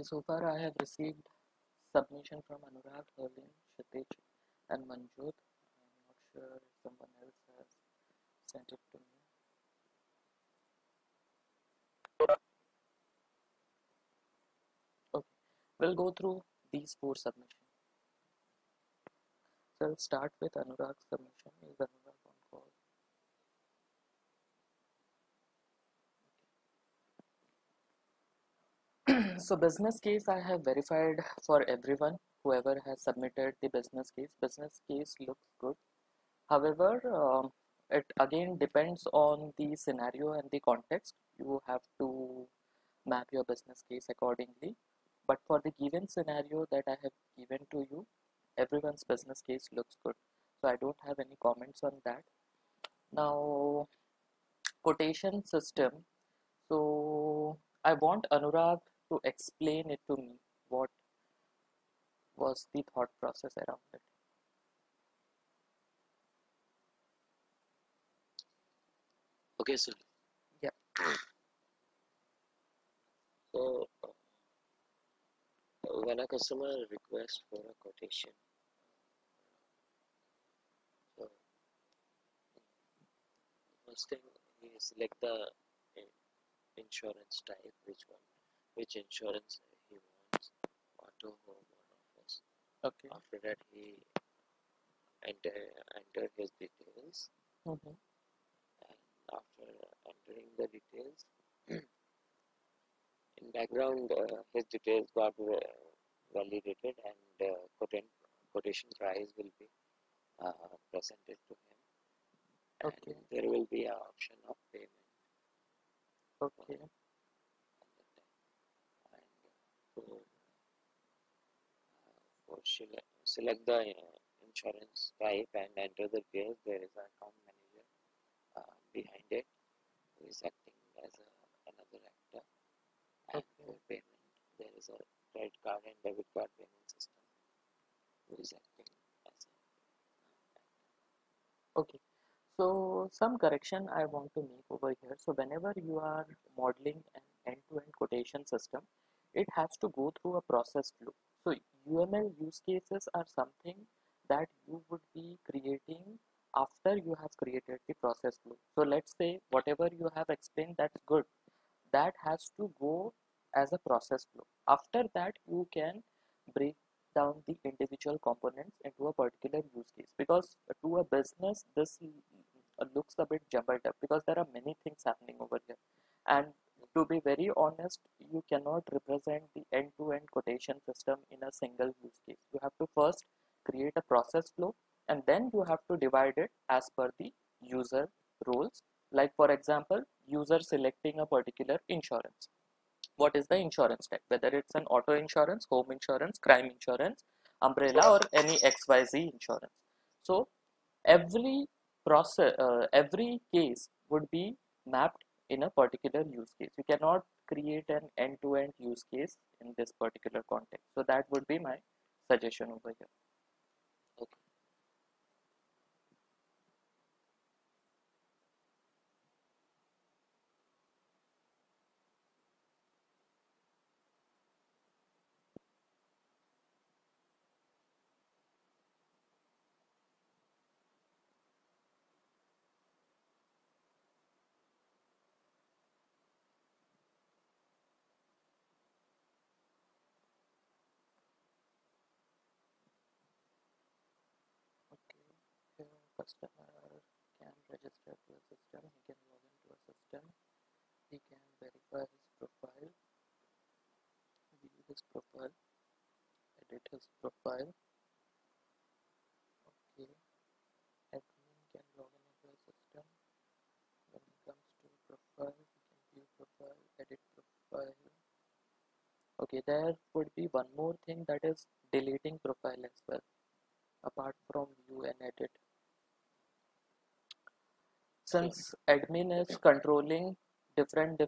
Okay, so far I have received submission from Anurag, Herlin, Kshitij, and Manjot. I'm not sure if someone else has sent it to me. Okay, we'll go through these 4 submissions. So I'll start with Anurag's submission. Is Anurag on call? So business case I have verified for everyone. Whoever has submitted the business case looks good. However, it again depends on the scenario and the context. You have to map your business case accordingly. But for the given scenario that I have given to you, everyone's business case looks good. So I don't have any comments on that. Now, quotation system. So I want Anurag to explain it to me. What was the thought process around it? Okay, sir. Yeah. So, when a customer requests for a quotation, so first thing he select the insurance type, which insurance he wants, auto, home, or office. Okay. After that, he enter his details, Mm-hmm. and after entering the details, in background, his details got validated, and quotation price will be presented to him, and Okay. there will be an option of payment. Okay. And for select the insurance type and enter the details, there is an account manager behind it who is acting as another actor. And for payment, there is a credit card and debit card payment system who is acting as a Okay. So some correction I want to make over here. So whenever you are modeling an end-to-end quotation system, it has to go through a process flow. So UML use cases are something that you would be creating after you have created the process flow. So let's say whatever you have explained, that's good. That has to go as a process flow. After that, you can break down the individual components into a particular use case, because to a business this looks a bit jumbled up because there are many things happening over here, and to be very honest, you cannot represent the end-to-end quotation system in a single use case. You have to first create a process flow, and then you have to divide it as per the user roles. Like for example, user selecting a particular insurance. What is the insurance type? Whether it's an auto insurance, home insurance, crime insurance, umbrella, or any XYZ insurance. So every every case would be mapped in a particular use case. You cannot create an end-to-end use case in this particular context. So that would be my suggestion over here. okay. Okay, here customer can register to a system, he can log into a system, he can verify his profile, view his profile, edit his profile. Okay, admin can log into a system. When it comes to profile, he can view profile, edit profile. Okay, there would be one more thing, that is deleting profile as well, apart from view and edit. Since admin is controlling different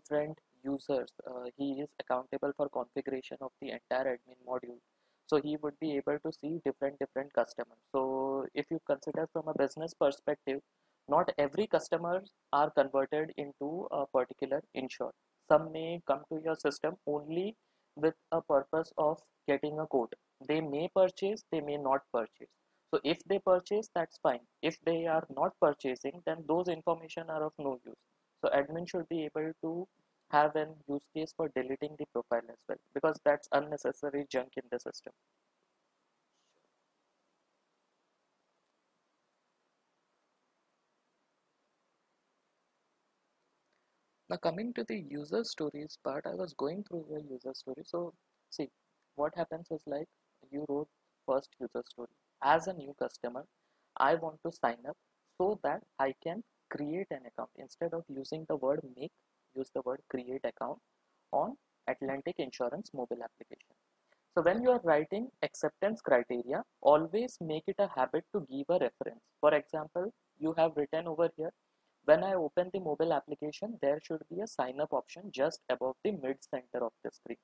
users, he is accountable for configuration of the entire admin module. So he would be able to see different customers. So if you consider from a business perspective, not every customers are converted into a particular insured. Some may come to your system only with a purpose of getting a quote. They may purchase, they may not purchase. So if they purchase, that's fine. If they are not purchasing, then those information are of no use. So admin should be able to have an use case for deleting the profile as well, because that's unnecessary junk in the system. Now coming to the user stories part, I was going through your user story. So see, what happens is like you wrote first user story. As a new customer, I want to sign up so that I can create an account. Instead of using the word make, use the word create account on Atlantic Insurance mobile application. So when you are writing acceptance criteria, always make it a habit to give a reference. For example, you have written over here, when I open the mobile application, there should be a sign up option just above the mid center of the screen.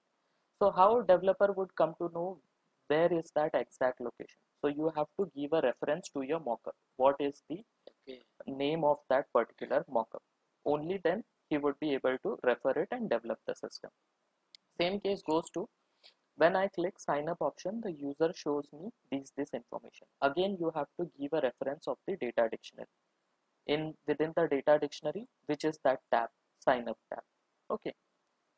So how a developer would come to know where is that exact location? So you have to give a reference to your mockup. What is the Okay. name of that particular mockup? Only then he would be able to refer it and develop the system. Same case goes to when I click sign up option, the user shows me this information. Again, you have to give a reference of the data dictionary. Within the data dictionary, which is that tab, sign up tab. Okay.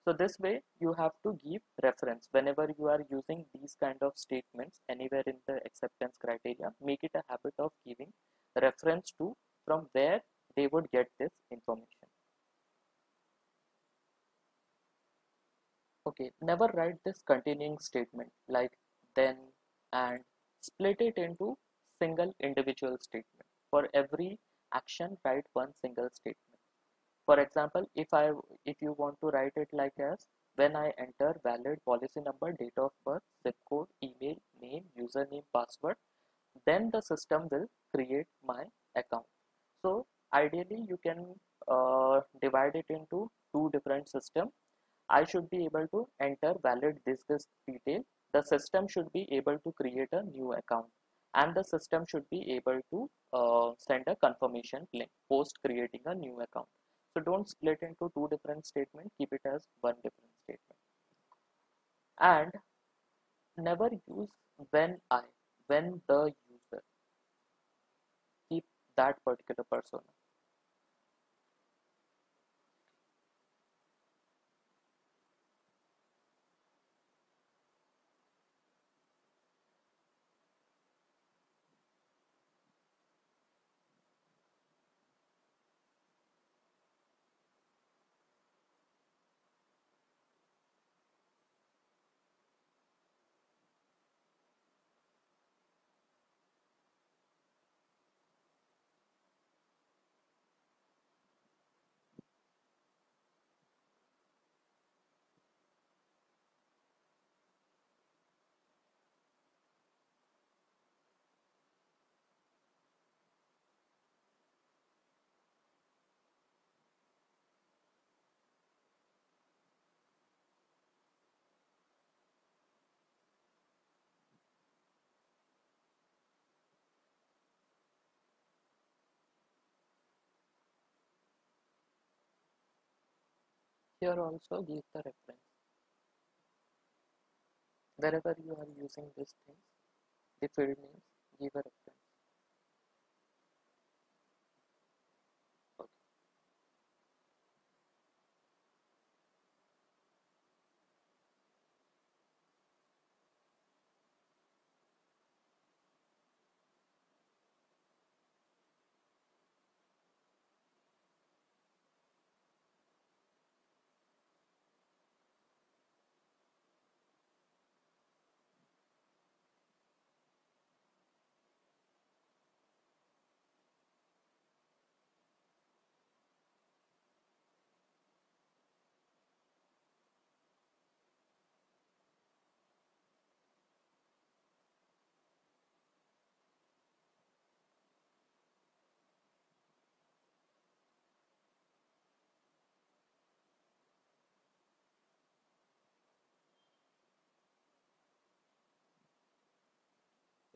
So this way you have to give reference whenever you are using these kind of statements anywhere in the acceptance criteria. Make it a habit of giving reference to from where they would get this information. Okay, never write this continuing statement like then and, split it into single individual statement. For every action, write one single statement. For example, if you want to write it like as when I enter valid policy number, date of birth, zip code, email, name, username, password, then the system will create my account. So ideally you can divide it into two different systems. I should be able to enter valid this detail. The system should be able to create a new account, and the system should be able to send a confirmation link post creating a new account. So don't split into two different statements, keep it as one different statement. And never use when the user, keep that particular persona. Here also give the reference. Wherever you are using these things, the field names, give a reference. Okay.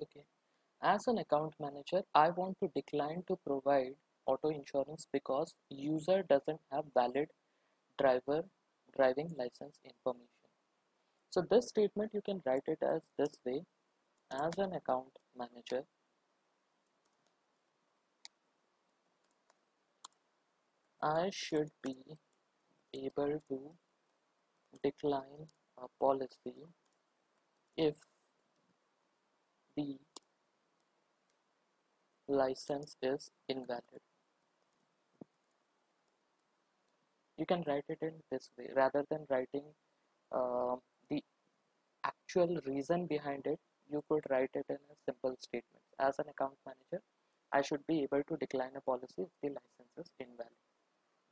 Okay. As an account manager, I want to decline to provide auto insurance because user doesn't have valid driver driving license information. So this statement you can write it as this way: as an account manager, I should be able to decline a policy if the license is invalid. You can write it in this way rather than writing uh, the actual reason behind it. You could write it in a simple statement: as an account manager, I should be able to decline a policy if the license is invalid.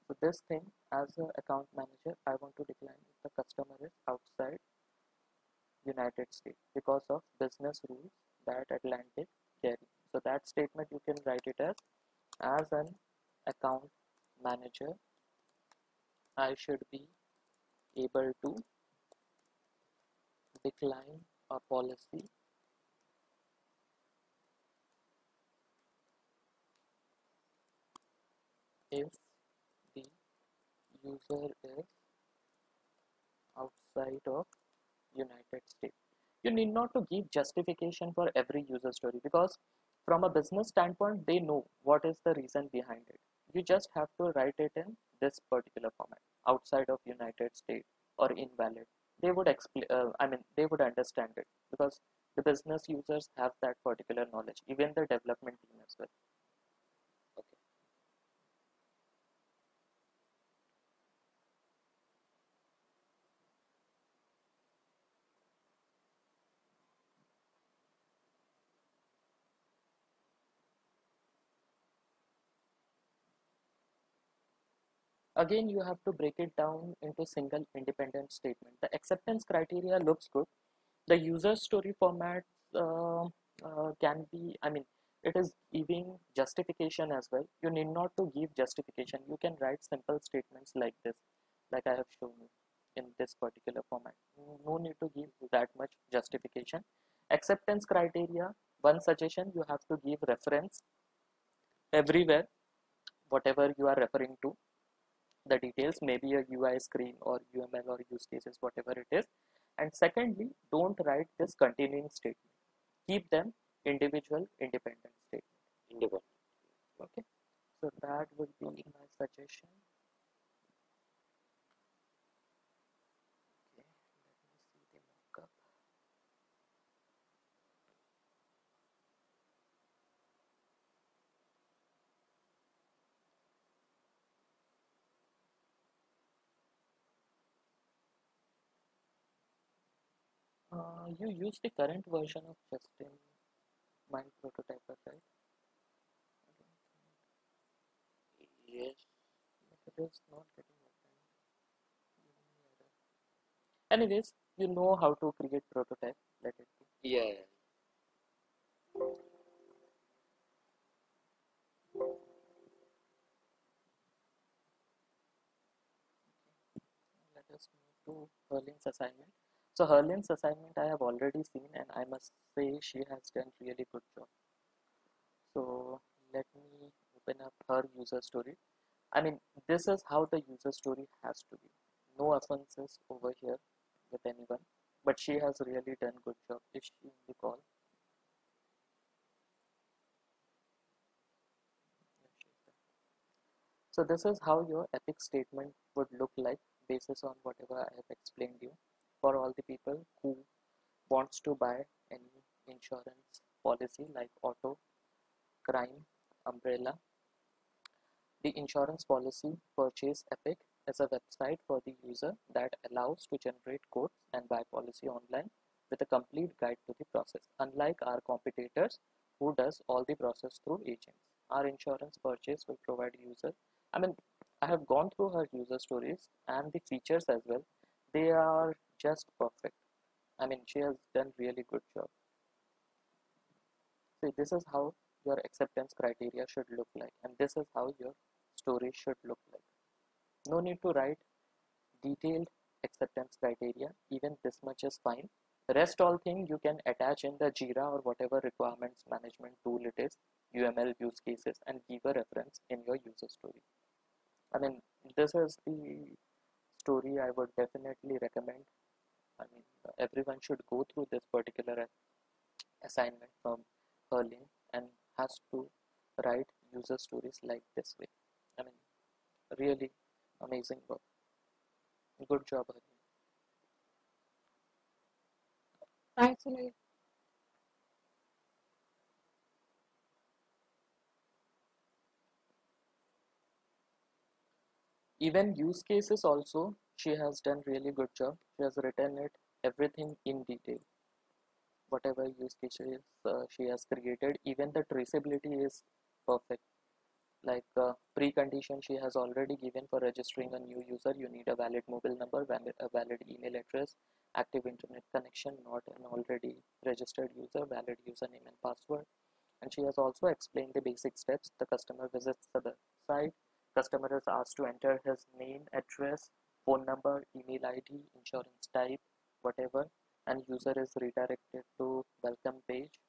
So this thing, as an account manager, I want to decline if the customer is outside United States because of business rules that Atlantic carry. So that statement you can write it as an account manager, I should be able to decline a policy if the user is outside of United States. You need not to give justification for every user story, because from a business standpoint, they know what is the reason behind it. You just have to write it in this particular format: outside of United States or invalid. They would explain. They would understand it because the business users have that particular knowledge, even the development team as well. Okay. Again, you have to break it down into single independent statement. The acceptance criteria looks good. The user story format can be, it is giving justification as well. You need not to give justification. You can write simple statements like this, like I have shown you in this particular format. No need to give that much justification. Acceptance criteria, one suggestion: you have to give reference everywhere, whatever you are referring to, the details, maybe a UI screen or UML or use cases, whatever it is. And secondly, don't write this continuing statement. Keep them individual, independent statement. Independent. Okay, so that would be Okay. my suggestion. Okay, let me see the mockup. You use the current version of Justin Mind Prototyper, right? Yes. If it is not getting open, giving me error. Anyways, you know how to create prototype. Let it be. Yeah. Yeah. Let us move to Herlin's assignment. So Herlin's assignment I have already seen, and I must say she has done really good job. So let me open up her user story. I mean, this is how the user story has to be. No offenses over here with anyone, but she has really done good job. Is she in the call? Yeah, she's there. So this is how your epic statement would look like, basis on whatever I have explained you. For all the people who wants to buy any insurance policy like auto, crime, umbrella, the insurance policy purchase Epic is a website for the user that allows to generate quotes and buy policy online with a complete guide to the process. Unlike our competitors who does all the process through agents, our insurance purchase will provide user. I mean, I have gone through her user stories and the features as well. They are just perfect. I mean, she has done really good job. So this is how your acceptance criteria should look like, and this is how your story should look like. No need to write detailed acceptance criteria, even this much is fine. The rest all thing you can attach in the Jira or whatever requirements management tool it is, UML use cases, and give a reference in your user story. I mean, this is the story I would definitely recommend I mean, everyone should go through this particular assignment from Herlin and has to write user stories like this way. I mean, really amazing work. Good job, Herlin. Actually, Even use cases also, she has done really good job. She has written it everything in detail. Whatever use cases she has created, even the traceability is perfect. Like precondition she has already given for registering a new user, you need a valid mobile number, a valid email address, active internet connection, not an already registered user, valid username and password. And she has also explained the basic steps. The customer visits the site, customer is asked to enter his name, address, phone number, email ID, insurance type, whatever, and user is redirected to welcome page.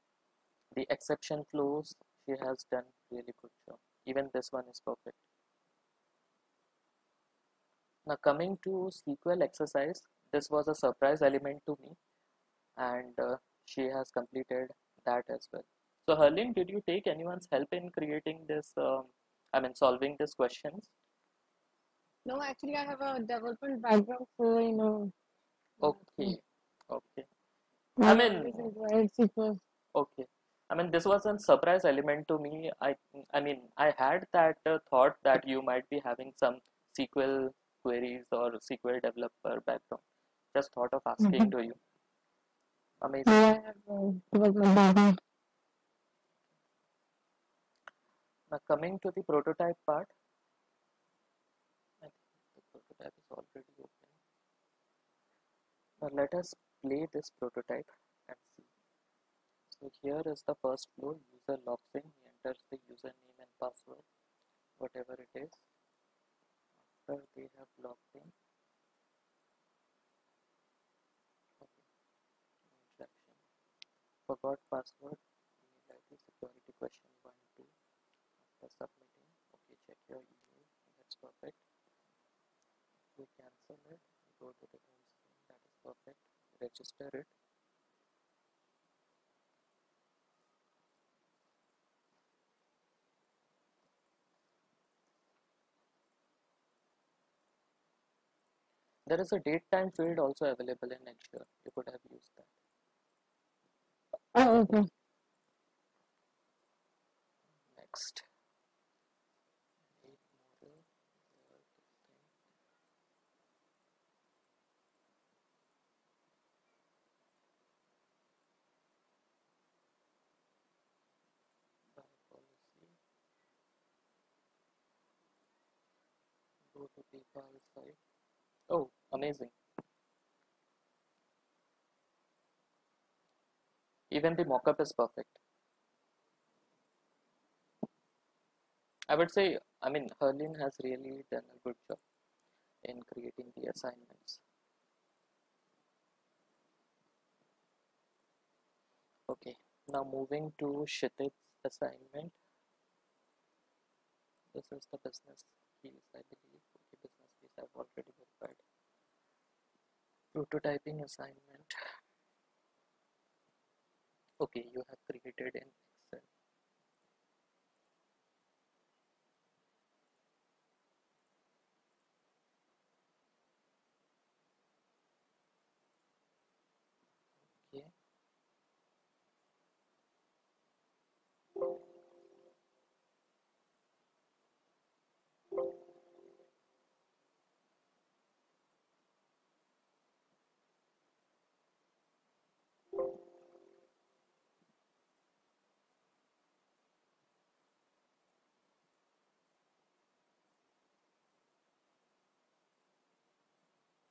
The exception flows, she has done really good job. Even this one is perfect. Now coming to SQL exercise, this was a surprise element to me, and she has completed that as well. So Herlin, did you take anyone's help in creating this, solving these questions? no, actually, I have a development background, so Okay, okay. I I mean, always enjoyed SQL. okay. I mean, this was a surprise element to me. I had that thought that you might be having some SQL queries or SQL developer background. Just thought of asking to you. I Amazing. have development background. Now coming to the prototype part, I think the prototype is already open. Now let us play this prototype and see. So here is the first flow. User logs in, he enters the username and password, whatever it is. After they have logged in, okay, interaction. Forgot password, email ID, security question 1, 2. After submitting, okay, check your email. That's perfect. We cancel it, go to the home screen. That is perfect. Register it. There is a date time field also available in Ensure. You could have used that. Oh, okay. Next. Need model. By policy. Go to PayPal site. Oh, amazing. Even the mockup is perfect. I would say, Herlin has really done a good job in creating the assignments. Okay, now moving to Kshitij's assignment. This is the business keys, I believe. Okay, business keys I've already verified. Prototyping assignment. Okay, you have created in Excel. Okay,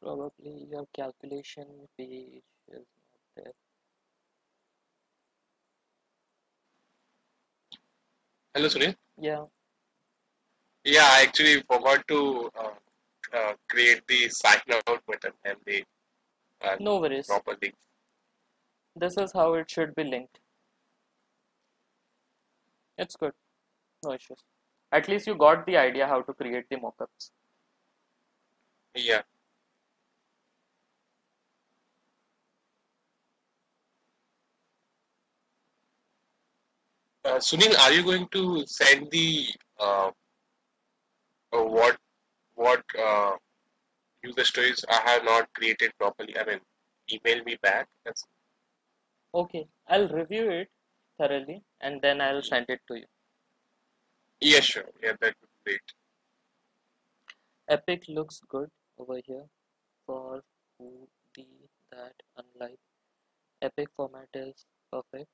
probably your calculation page is not there. Hello, Sunil. Yeah, Yeah, I actually forgot to create the sign out button and the uh, no worries. proper link. This is how it should be linked. It's good, no issues. At least you got the idea how to create the mockups. Yeah, Sunil, are you going to send the uh, what user stories I have not created properly? I mean, email me back. That's Okay, I'll review it thoroughly and then I'll send it to you. yeah, sure. Yeah, that would be great. Epic looks good over here for who the that unlike Epic format is perfect.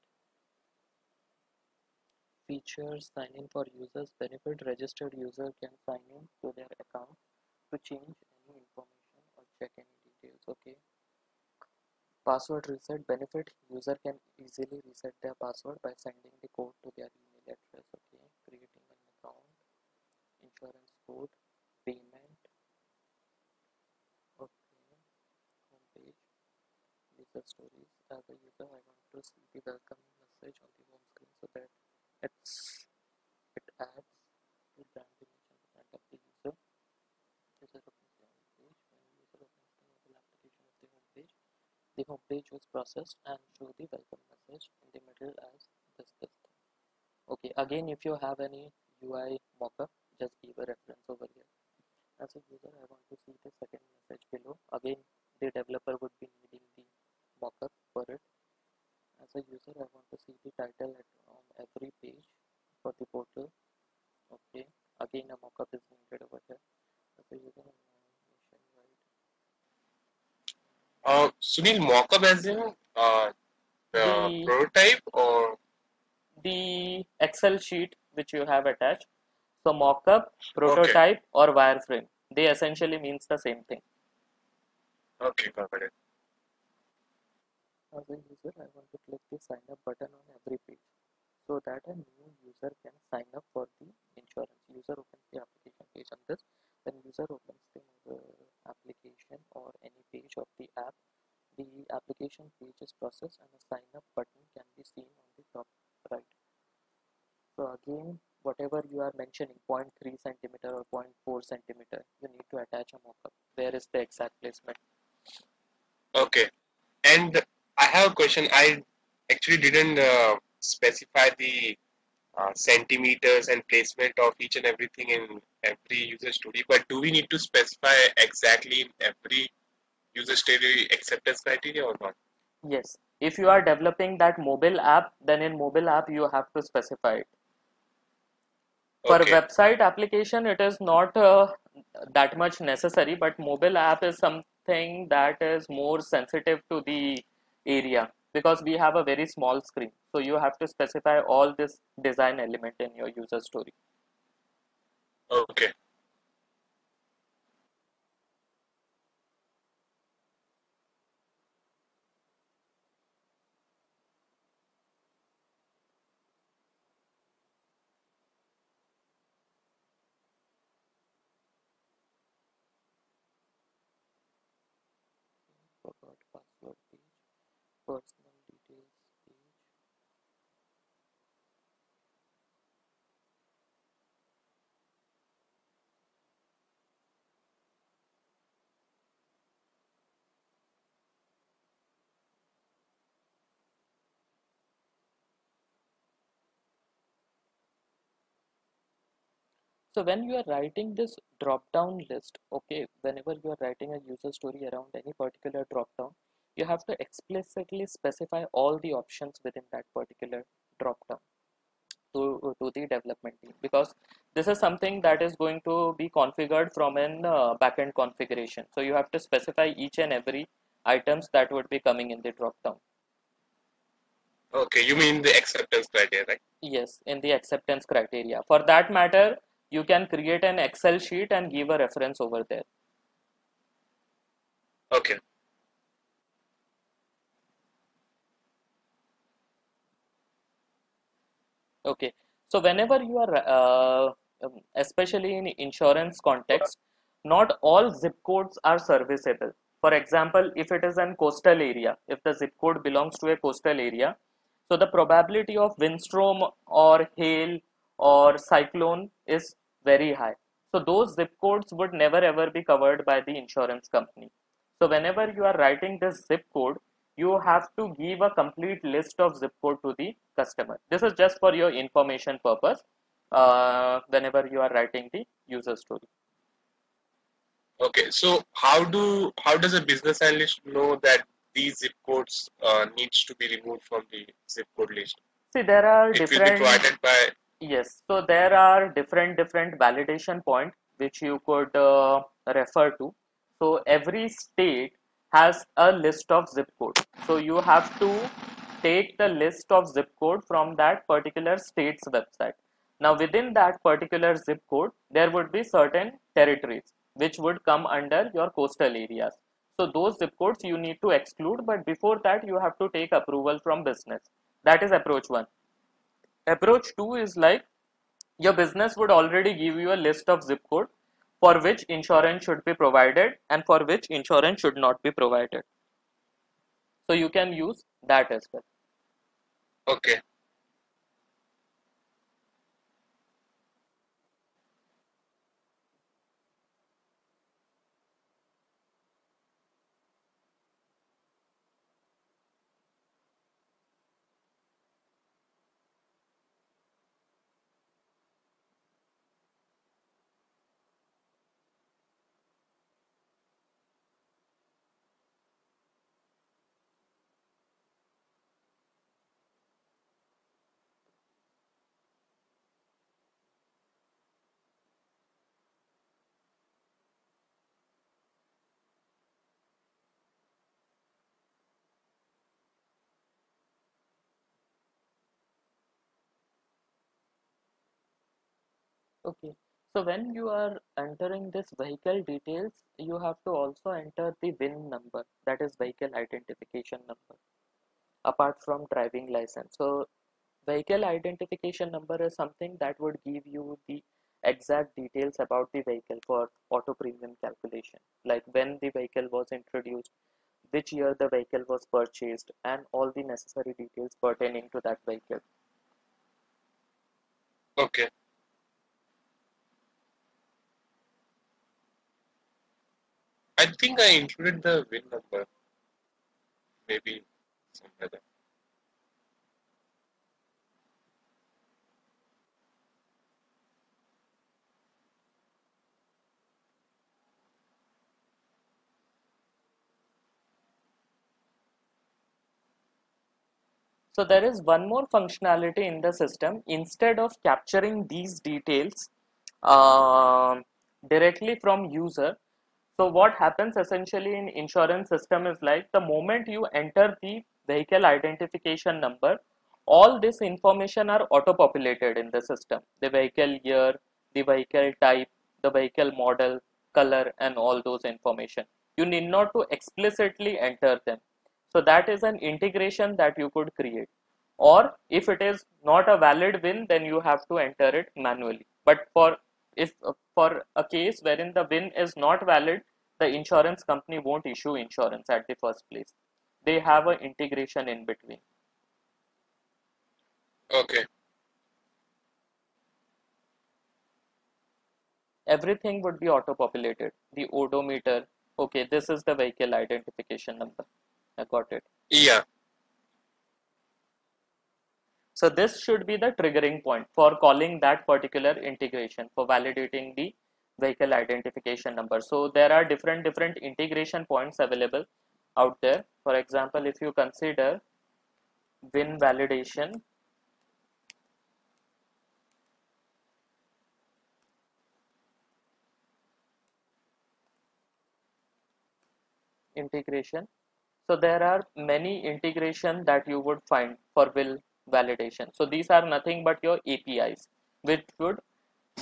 Features sign in for users benefit registered user can sign in to their account to change any information or check any details. Okay. Password reset benefit user can easily reset their password by sending the code to their email address. Okay. Creating an account, insurance code, payment. Okay. Homepage. User stories. As a user, I want to see the welcome message on the home screen so that it adds the brand image on the front of the user. User opens the home page. When user opens the mobile application of the home page was processed and show the welcome message in the middle as this thing. Okay, again, if you have any UI mockup, just give a reference over here. As a user, I want to see the second message below. Again, the developer would be needing the mockup for it. As a user, I want to see the title on every page for the portal. Okay, again, a mockup is needed over here. As a user, nationwide. Sunil, mockup as in the The prototype or the Excel sheet which you have attached. So mockup, okay, prototype, or wireframe. They essentially means the same thing. okay, got it. As a user, I want to click the sign up button on every page so that a new user can sign up for the insurance. User opens the application page on this. When user opens the application or any page of the app, the application page is processed and a sign up button can be seen on the top right. So again, whatever you are mentioning, 0.3 centimeter or 0.4 centimeter, you need to attach a mockup. Where is the exact placement? Okay, and I have a question. I actually didn't specify the centimeters and placement of each and everything in every user story, but do we need to specify exactly in every user story acceptance criteria or not? Yes. If you are developing that mobile app, then in mobile app you have to specify it. For Okay, website application, it is not that much necessary, but mobile app is something that is more sensitive to the area because we have a very small screen. So you have to specify all this design element in your user story. okay. Forgot password page, personal details page. So when you are writing this drop down list, okay, whenever you are writing a user story around any particular drop down, you have to explicitly specify all the options within that particular drop down to the development team because this is something that is going to be configured from an backend configuration. So you have to specify each and every items that would be coming in the drop down. Okay, you mean the acceptance criteria, right? Yes, in the acceptance criteria. For that matter, you can create an Excel sheet and give a reference over there. Okay, Okay, so whenever you are, especially in insurance context, not all zip codes are serviceable. For example, if it is an coastal area, if the zip code belongs to a coastal area, so the probability of windstorm or hail or cyclone is very high. So those zip codes would never ever be covered by the insurance company. So whenever you are writing this zip code, you have to give a complete list of zip code to the customer. This is just for your information purpose whenever you are writing the user story. Okay, so how does a business analyst know that these zip codes needs to be removed from the zip code list? See, there are It will be different, provided by. yes, so there are different validation points which you could refer to. So every state has a list of zip code. So you have to take the list of zip code from that particular state's website. Now within that particular zip code, there would be certain territories which would come under your coastal areas. So those zip codes you need to exclude, but before that you have to take approval from business. That is approach 1. Approach 2 is like your business would already give you a list of zip code for which insurance should be provided and for which insurance should not be provided. So you can use that as well. Okay. Okay. So when you are entering this vehicle details, you have to also enter the VIN number, that is vehicle identification number, apart from driving license. So vehicle identification number is something that would give you the exact details about the vehicle for auto premium calculation, like when the vehicle was introduced, which year the vehicle was purchased, and all the necessary details pertaining to that vehicle. Okay. I think I included the VIN number. Maybe somewhere there. So there is one more functionality in the system. Instead of capturing these details um directly from user, so what happens essentially in insurance system is like the moment you enter the vehicle identification number, all this information are auto populated in the system. The vehicle year, the vehicle type, the vehicle model, color, and all those information. You need not to explicitly enter them. So that is an integration that you could create. Or if it is not a valid VIN, then you have to enter it manually. But if for a case wherein the VIN is not valid, the insurance company won't issue insurance at the first place. They have an integration in between. Okay. Everything would be auto populated. The odometer, okay, this is the vehicle identification number. I got it. Yeah. So this should be the triggering point for calling that particular integration, for validating the vehicle identification number. So there are different integration points available out there. For example, if you consider VIN validation, integration, so there are many integration that you would find for VIN validation. So these are nothing but your APIs, which would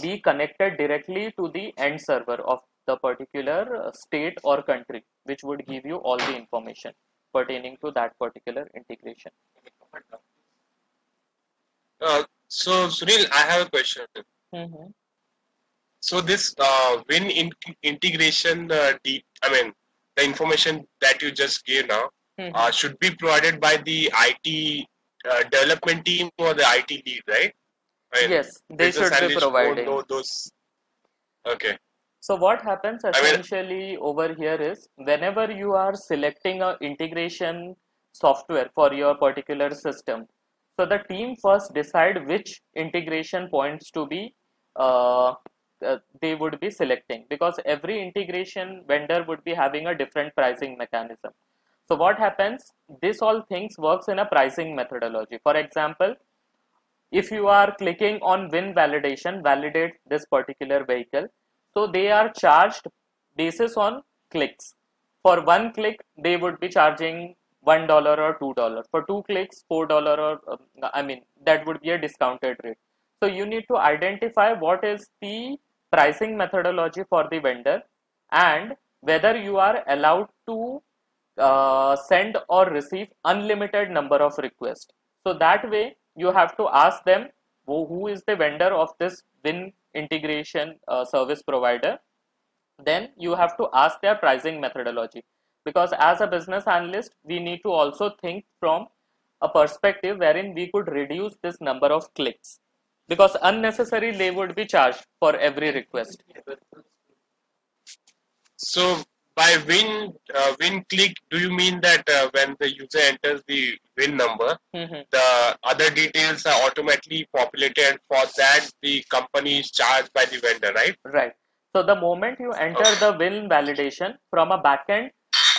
be connected directly to the end server of the particular state or country, which would give you all the information pertaining to that particular integration. So Sunil, I have a question. Mm-hmm. So this integration, the information that you just gave now, Mm-hmm. should be provided by the IT development team or the IT lead, right? Yes, they business should be analyst won't providing. know those. Okay. So what happens mean- essentially over here is whenever you are selecting a integration software for your particular system. So the team first decide which integration points to be they would be selecting, because every integration vendor would be having a different pricing mechanism. So what happens, this all things works in a pricing methodology. For example, if you are clicking on win validation, validate this particular vehicle, so they are charged basis on clicks. For one click they would be charging $1 or $2. For two clicks, $4, or I mean that would be a discounted rate. So you need to identify what is the pricing methodology for the vendor, and whether you are allowed to send or receive unlimited number of requests. So that way you have to ask them who is the vendor of this win integration service provider. Then you have to ask their pricing methodology, because as a business analyst we need to also think from a perspective wherein we could reduce this number of clicks, because unnecessarily they would be charged for every request. So by win click, do you mean that when the user enters the win number, the other details are automatically populated? For that, the company is charged by the vendor, right? Right. So the moment you enter the win validation from a backend,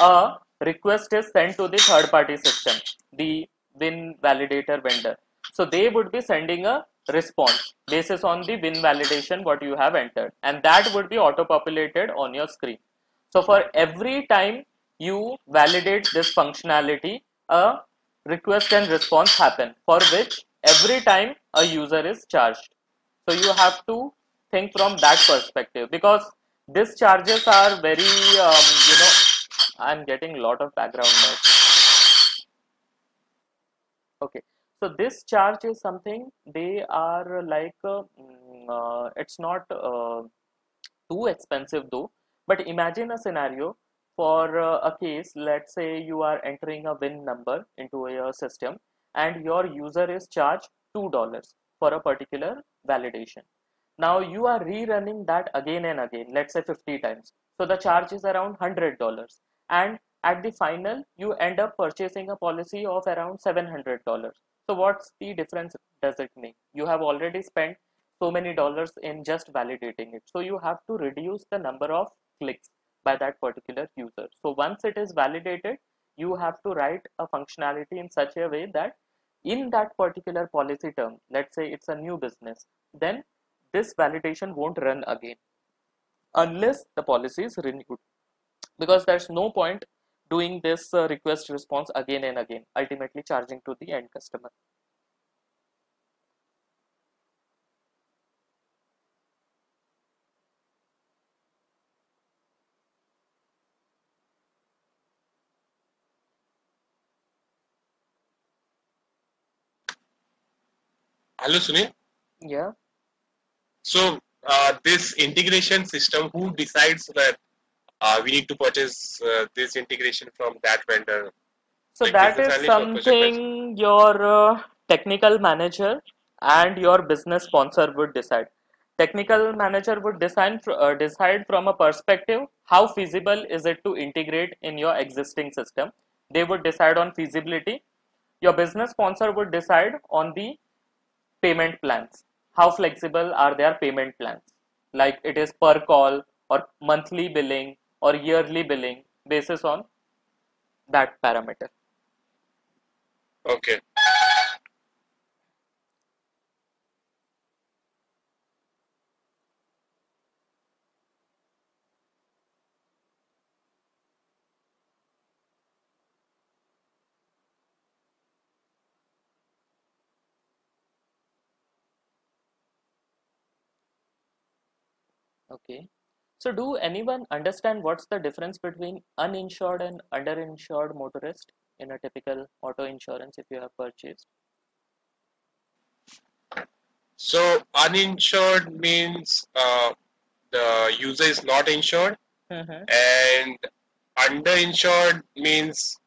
a request is sent to the third party system, the win validator vendor. So they would be sending a response basis on the win validation what you have entered, and that would be auto populated on your screen. So for every time you validate this functionality, a request and response happen, for which every time a user is charged. So you have to think from that perspective, because these charges are very I'm getting a lot of background noise. Okay, so this charge is something they are like it's not too expensive though, but imagine a scenario for a case. Let's say you are entering a win number into your system and your user is charged $2 for a particular validation. Now you are rerunning that again and again, let's say 50 times. So the charge is around $100, and at the final you end up purchasing a policy of around $700. So what's the difference does it make? You have already spent so many dollars in just validating it. So you have to reduce the number of clicks by that particular user. So once it is validated, you have to write a functionality in such a way that in that particular policy term, let's say it's a new business, then this validation won't run again unless the policy is renewed, because there's no point doing this request response again and again, ultimately charging to the end customer. Hello, Sunil. Yeah. So this integration system, who decides that we need to purchase this integration from that vendor? So Like that business is analyst or project manager? something your technical manager and your business sponsor would decide. Technical manager would decide from a perspective how feasible is it to integrate in your existing system. They would decide on feasibility. Your business sponsor would decide on the payment plans. How flexible are their payment plans? Like it is per call or monthly billing or yearly billing, basis on that parameter. Okay. Okay. So do anyone understand what's the difference between uninsured and underinsured motorist in a typical auto insurance if you have purchased? So uninsured means the user is not insured, and underinsured means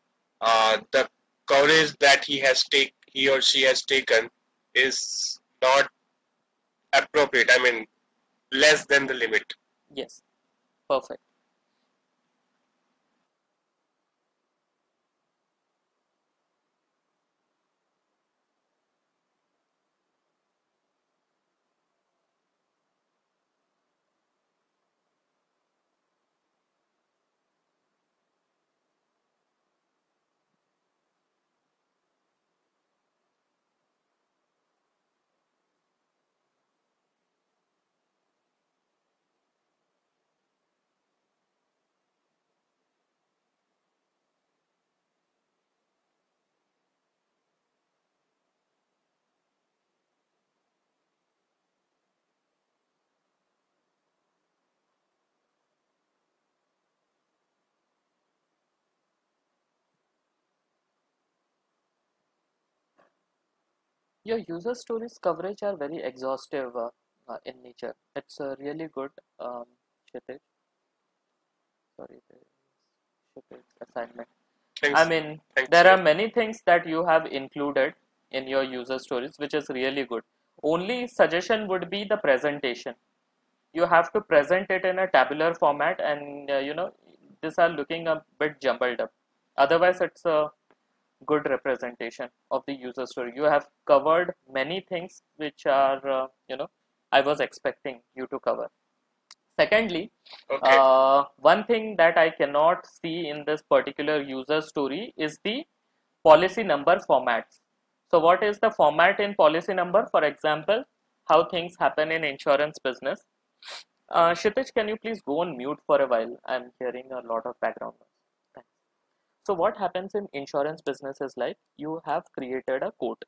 the coverage that he or she has taken is not appropriate. I mean, less than the limit. Yes, perfect. Your user stories coverage are very exhaustive in nature. It's a really good, Kshitij, sorry, Kshitij assignment. I Thanks. mean, Thanks, there are Sujay. many things that you have included in your user stories, which is really good. Only suggestion would be the presentation. You have to present it in a tabular format, and these are looking a bit jumbled up. Otherwise, it's a good representation of the user story. You have covered many things which are, I was expecting you to cover. Secondly, Okay. one thing that I cannot see in this particular user story is the policy number formats. So what is the format in policy number? For example, how things happen in insurance business. Kshitij, can you please go on mute for a while? I'm hearing a lot of background noise. Thanks. So what happens in insurance business is like you have created a quote.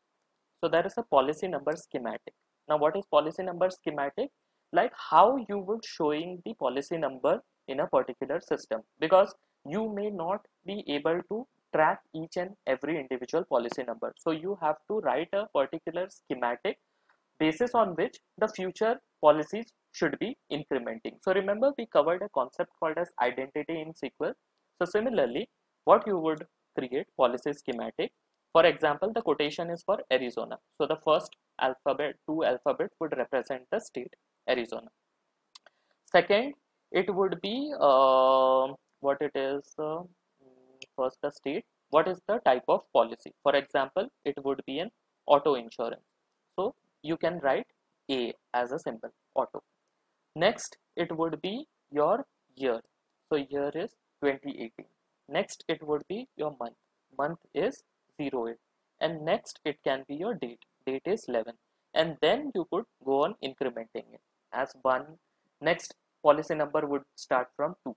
So there is a policy number schematic. Now what is policy number schematic? Like how you would showing the policy number in a particular system, because you may not be able to track each and every individual policy number. So you have to write a particular schematic basis on which the future policies should be incrementing. So remember we covered a concept called as identity in SQL. So similarly, what you would create policy schematic. For example, the quotation is for Arizona. So the first alphabet, two alphabet would represent the state Arizona. Second, it would be what it is. First, the state. What is the type of policy? For example, it would be an auto insurance. So you can write A as a symbol, auto. Next, it would be your year. So year is 2018. Next, it would be your month. Month is 08. And next, it can be your date. Date is 11. And then you could go on incrementing it as 1. Next policy number would start from 2.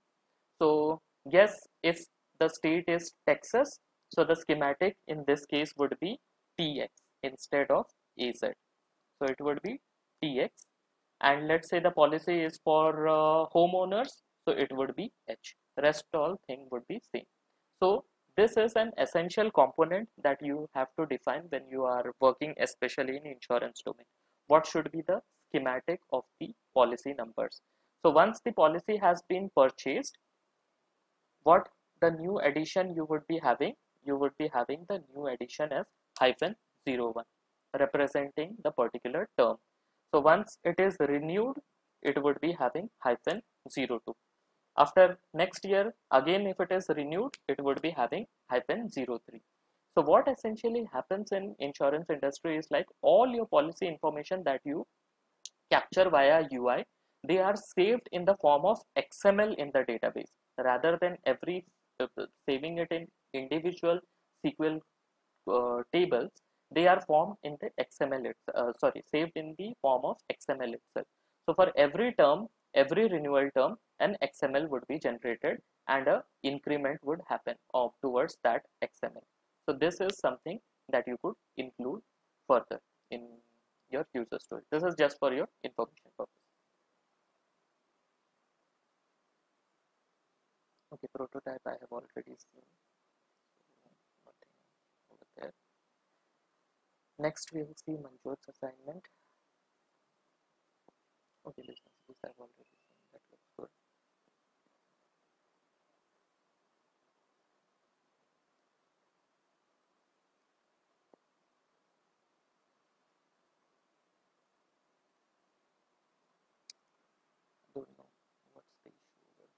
So yes, if the state is Texas, so the schematic in this case would be TX instead of AZ. So it would be TX, and let's say the policy is for homeowners, so it would be H. Rest all thing would be same. So this is an essential component that you have to define when you are working, especially in insurance domain. What should be the schematic of the policy numbers? So once the policy has been purchased, what the new addition you would be having? You would be having the new addition as -01, representing the particular term. So once it is renewed, it would be having -02. After next year, again if it is renewed, it would be having -03. So what essentially happens in insurance industry is like all your policy information that you capture via UI, they are saved in the form of XML in the database rather than every saving it in individual SQL tables. They are formed in the XML, saved in the form of XML itself. So for every term, every renewal term, an XML would be generated and a increment would happen towards that XML. So this is something that you could include further in your user story. This is just for your information purpose. Okay, prototype I have already seen. Nothing over there. Next we will see Manjot's assignment. Okay, this I've already seen. That looks good. Don't know what's the issue over here.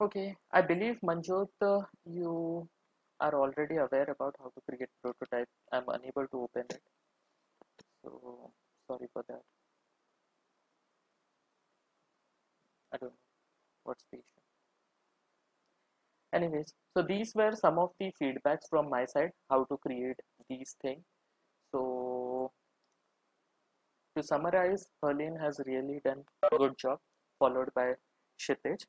Okay, I believe Manjot, you are already aware about how to create prototype. I'm unable to open it, so sorry for that. I don't know what's the issue. Anyways, so these were some of the feedbacks from my side how to create these things. So to summarize, Herlene has really done a good job, followed by Kshitij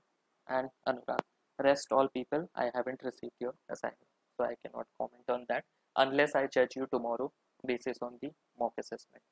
and Anurag. Rest all people, I haven't received your assignment, so I cannot comment on that unless I judge you tomorrow basis on the mock assessment.